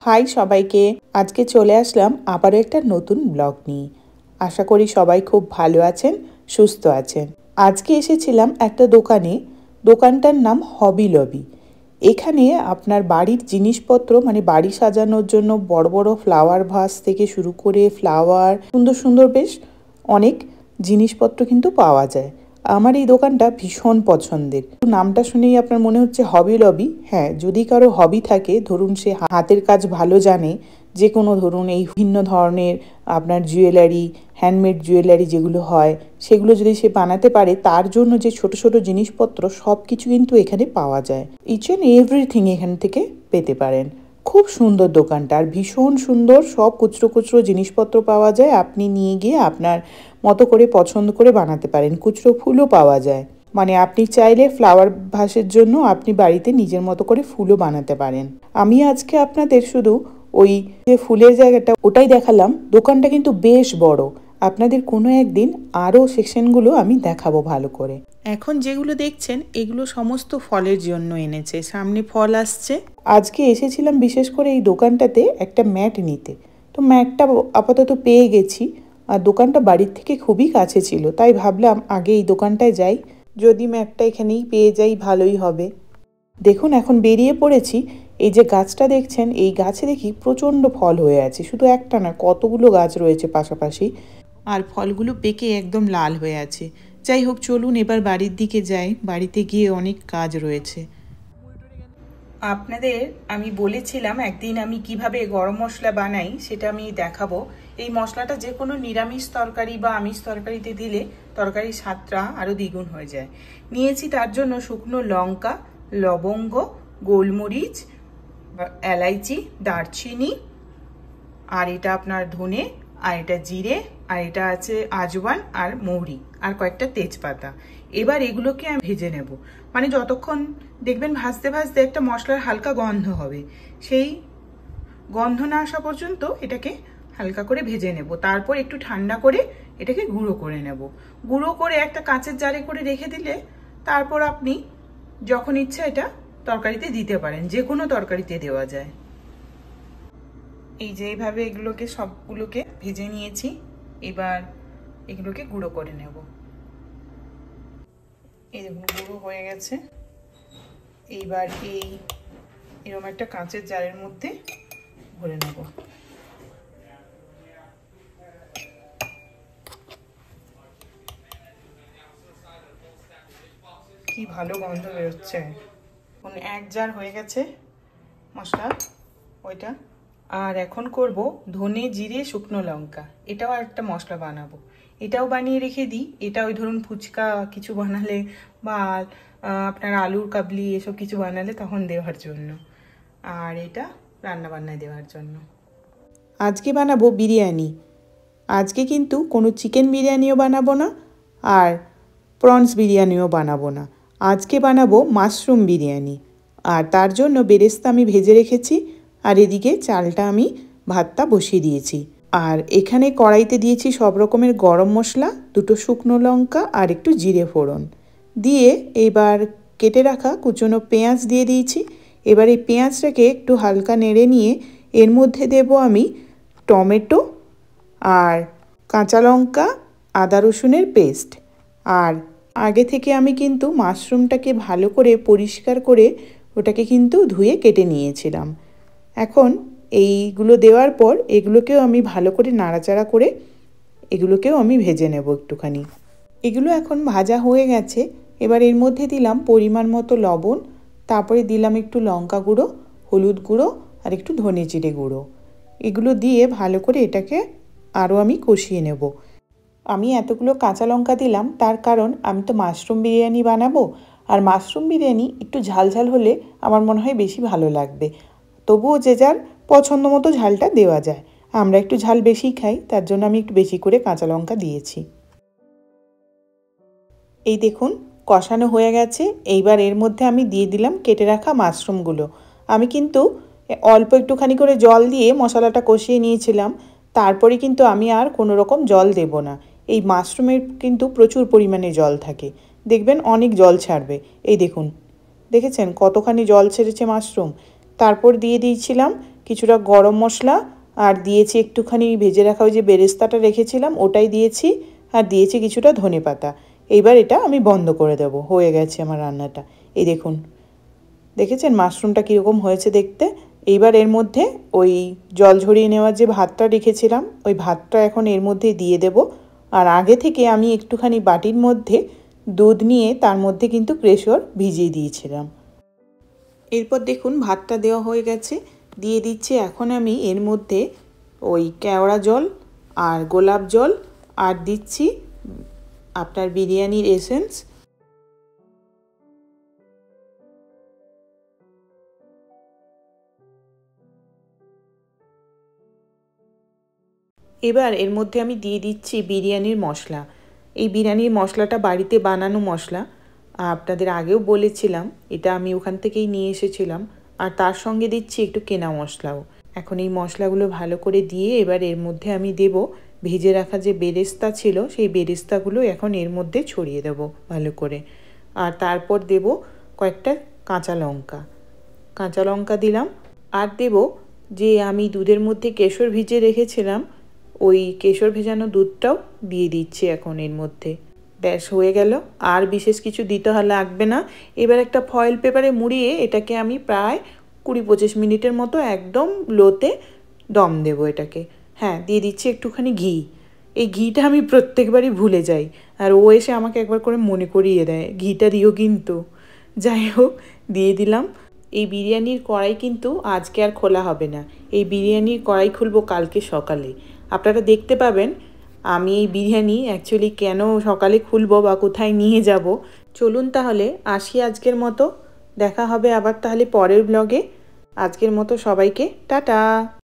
High সবাইকে, আজকে চলে আসলাম আবারও একটা নতুন ব্লগ নিয়ে। আশা করি সবাই খুব ভালো আছেন, সুস্থ আছেন। আজকে এসেছিলাম একটা দোকানে, দোকানটার নাম হবি লবি। এখানে আপনার বাড়ির জিনিসপত্র মানে বাড়ি সাজানোর জন্য বড় বড় ফ্লাওয়ার ভাস থেকে শুরু করে ফ্লাওয়ার সুন্দর সুন্দর বেশ অনেক জিনিসপত্র কিন্তু পাওয়া যায়। আমার এই দোকানটা ভীষণ পছন্দের। নামটা শুনেই আপনার মনে হচ্ছে হবি লবি। হ্যাঁ, যদি কারো হবি থাকে, ধরুন সে হাতের কাজ ভালো জানে, যে কোনো ধরুন এই ভিন্ন ধরনের আপনার জুয়েলারি, হ্যান্ডমেড জুয়েলারি যেগুলো হয় সেগুলো যদি সে বানাতে পারে, তার জন্য যে ছোট ছোট জিনিসপত্র সব কিছু কিন্তু এখানে পাওয়া যায়। ইচ অ্যান্ড এভরিথিং এখান থেকে পেতে পারেন। খুব সুন্দর দোকানটা, আর ভীষণ সুন্দর সব খুচরো খুচরো জিনিসপত্র পাওয়া যায়। আপনি নিয়ে গিয়ে আপনার মতো করে পছন্দ করে বানাতে পারেন। খুচরো ফুলও পাওয়া যায়, মানে আপনি চাইলে ফ্লাওয়ার ভাসের জন্য আপনি বাড়িতে নিজের মতো করে ফুলও বানাতে পারেন। আমি আজকে আপনাদের শুধু ওই যে ফুলের জায়গাটা ওটাই দেখালাম। দোকানটা কিন্তু বেশ বড়। আপনাদের কোনো একদিন আরও সেকশনগুলো আমি দেখাবো ভালো করে। এখন যেগুলো দেখছেন এগুলো সমস্ত ফলের জন্য এনেছে, সামনে ফল আসছে। আজকে এসেছিলাম বিশেষ করে এই দোকানটাতে একটা ম্যাট নিতে। তো ম্যাটটা আপাতত পেয়ে গেছি, আর দোকানটা বাড়ির থেকে খুবই কাছে ছিল, তাই ভাবলাম আগে এই দোকানটায় যাই। যদি ম্যাটটা এখানেই পেয়ে যাই ভালোই হবে। দেখুন এখন বেরিয়ে পড়েছি। এই যে গাছটা দেখছেন, এই গাছে দেখি প্রচণ্ড ফল হয়ে আছে। শুধু একটা না, কতগুলো গাছ রয়েছে পাশাপাশি, আর ফলগুলো পেকে একদম লাল হয়ে আছে। যাই হোক, চলুন এবার বাড়ির দিকে যাই। বাড়িতে গিয়ে অনেক কাজ রয়েছে। আপনাদের আমি বলেছিলাম একদিন আমি কিভাবে গরম মশলা বানাই সেটা আমি দেখাবো। এই মশলাটা যে কোনো নিরামিষ তরকারি বা আমিষ তরকারিতে দিলে তরকারির স্বাদটা আরও দ্বিগুণ হয়ে যায়। নিয়েছি তার জন্য শুকনো লঙ্কা, লবঙ্গ, গোলমরিচ, এলাইচি, দারচিনি, আর এটা আপনার ধনে, আর এটা জিরে, আর এটা আছে আজওয়ান আর মৌরি, আর কয়েকটা তেজপাতা। এবার এগুলোকে আমি ভেজে নেব। মানে যতক্ষণ দেখবেন ভাজতে ভাজতে একটা মশলার হালকা গন্ধ হবে, সেই গন্ধ না আসা পর্যন্ত এটাকে হালকা করে ভেজে নেব। তারপর একটু ঠান্ডা করে এটাকে গুঁড়ো করে নেব। গুঁড়ো করে একটা কাঁচের জারে করে রেখে দিলে তারপর আপনি যখন ইচ্ছা এটা তরকারিতে দিতে পারেন, যে কোনো তরকারিতে দেওয়া যায়। এই যে এইভাবে এগুলোকে সবগুলোকে ভেজে নিয়েছি। এবার এগুলোকে গুঁড়ো করে নেব। এই দেখুন গুঁড়ো হয়ে গেছে। এইবার এরকম একটা কাঁচের জারের মধ্যে ভরে নেব। কি ভালো গন্ধ বেরোচ্ছে। এক জার হয়ে গেছে মশলা ওইটা। আর এখন করব ধনে, জিরে, শুকনো লঙ্কা। এটাও একটা মশলা বানাবো, এটাও বানিয়ে রেখে দিই। এটা ওই ধরুন ফুচকা কিছু বানালে বা আপনার আলুর কাবলি এসব কিছু বানালে তখন দেওয়ার জন্য, আর এটা রান্না বান্নায় দেওয়ার জন্য। আজকে বানাবো বিরিয়ানি। আজকে কিন্তু কোনো চিকেন বিরিয়ানিও বানাবো না, আর প্রনস বিরিয়ানিও বানাবো না। আজকে বানাবো মাশরুম বিরিয়ানি। আর তার জন্য বেরেস্তা আমি ভেজে রেখেছি, আর এদিকে চালটা আমি ভাতটা বসিয়ে দিয়েছি। আর এখানে কড়াইতে দিয়েছি সব রকমের গরম মশলা, দুটো শুকনো লঙ্কা আর একটু জিরে ফোড়ন দিয়ে এবার কেটে রাখা কুচনো পেঁয়াজ দিয়ে দিয়েছি। এবার এই পেঁয়াজটাকে একটু হালকা নেড়ে নিয়ে এর মধ্যে দেব আমি টমেটো আর কাঁচা লঙ্কা, আদা রসুনের পেস্ট। আর আগে থেকে আমি কিন্তু মাশরুমটাকে ভালো করে পরিষ্কার করে ওটাকে কিন্তু ধুয়ে কেটে নিয়েছিলাম। এখন এইগুলো দেওয়ার পর এগুলোকেও আমি ভালো করে নাড়াচাড়া করে এগুলোকেও আমি ভেজে নেব একটুখানি। এগুলো এখন ভাজা হয়ে গেছে। এবার এর মধ্যে দিলাম পরিমাণ মতো লবণ, তারপরে দিলাম একটু লঙ্কা গুঁড়ো, হলুদ গুঁড়ো আর একটু ধনে জিরে গুঁড়ো। এগুলো দিয়ে ভালো করে এটাকে আরও আমি কষিয়ে নেব। আমি এতগুলো কাঁচা লঙ্কা দিলাম তার কারণ আমি তো মাশরুম বিরিয়ানি বানাবো, আর মাশরুম বিরিয়ানি একটু ঝাল ঝাল হলে আমার মনে হয় বেশি ভালো লাগবে। তবুও যে যার পছন্দ মতো ঝালটা দেওয়া যায়। আমরা একটু ঝাল বেশি খাই, তার জন্য আমি একটু বেশি করে কাঁচা লঙ্কা দিয়েছি। এই দেখুন কষানো হয়ে গেছে। এইবার এর মধ্যে আমি দিয়ে দিলাম কেটে রাখা মাশরুমগুলো। আমি কিন্তু অল্প একটুখানি করে জল দিয়ে মশলাটা কষিয়ে নিয়েছিলাম, তারপরে কিন্তু আমি আর কোনো রকম জল দেব না। এই মাশরুমের কিন্তু প্রচুর পরিমাণে জল থাকে, দেখবেন অনেক জল ছাড়বে। এই দেখুন, দেখেছেন কতখানি জল ছেড়েছে মাশরুম। তারপর দিয়ে দিয়েছিলাম কিছুটা গরম মশলা আর দিয়েছি একটুখানি ভেজে রাখা ওই যে বেরেস্তাটা রেখেছিলাম ওটাই দিয়েছি, আর দিয়েছি কিছুটা ধনেপাতা। এইবার এটা আমি বন্ধ করে দেব। হয়ে গেছে আমার রান্নাটা। এই দেখুন, দেখেছেন মাশরুমটা কীরকম হয়েছে দেখতে। এইবার এর মধ্যে ওই জল ঝরিয়ে নেওয়ার যে ভাতটা রেখেছিলাম ওই ভাতটা এখন এর মধ্যে দিয়ে দেব। আর আগে থেকে আমি একটুখানি বাটির মধ্যে দুধ নিয়ে তার মধ্যে কিন্তু কেশর ভিজিয়ে দিয়েছিলাম। এরপর দেখুন ভাতটা দেওয়া হয়ে গেছে। দিয়ে দিচ্ছি এখন আমি এর মধ্যে ওই কেওড়া জল আর গোলাপ জল, আর দিচ্ছি আপনার বিরিয়ানির এসেন্স। এবার এর মধ্যে আমি দিয়ে দিচ্ছি বিরিয়ানির মশলা। এই বিরিয়ানির মশলাটা বাড়িতে বানানো মশলা, আপনাদের আগেও বলেছিলাম, এটা আমি ওখান থেকেই নিয়ে এসেছিলাম। আর তার সঙ্গে দিচ্ছি একটু কেনা মশলাও। এখন এই মশলাগুলো ভালো করে দিয়ে এবার এর মধ্যে আমি দেব ভেজে রাখা যে বেরেস্তা ছিল, সেই বেরেস্তাগুলো এখন এর মধ্যে ছড়িয়ে দেব ভালো করে। আর তারপর দেব কয়েকটা কাঁচা লঙ্কা দিলাম। আর দেব যে আমি দুধের মধ্যে কেশর ভিজিয়ে রেখেছিলাম, ওই কেশর ভেজানো দুধটাও দিয়ে দিচ্ছি এখন এর মধ্যে। ব্যাস হয়ে গেল, আর বিশেষ কিছু দিতে লাগবে না। এবার একটা ফয়েল পেপারে মুড়িয়ে এটাকে আমি প্রায় 20-25 মিনিটের মতো একদম লোতে দম দেব এটাকে। হ্যাঁ, দিয়ে দিচ্ছি একটুখানি ঘি। এই ঘিটা আমি প্রত্যেকবারই ভুলে যাই, আর ও এসে আমাকে একবার করে মনে করিয়ে দেয় ঘিটা দিও কিন্তু। যাই হোক, দিয়ে দিলাম। এই বিরিয়ানির কড়াই কিন্তু আজকে আর খোলা হবে না। এই বিরিয়ানির কড়াই খুলবো কালকে সকালে। আপনারা দেখতে পাবেন আমি এই বিরিয়ানি অ্যাকচুয়ালি কেন সকালে খুলবো বা কোথায় নিয়ে যাব। চলুন তাহলে আসি আজকের মতো। দেখা হবে আবার তাহলে পরের ব্লগে। আজকের মতো সবাইকে টাটা।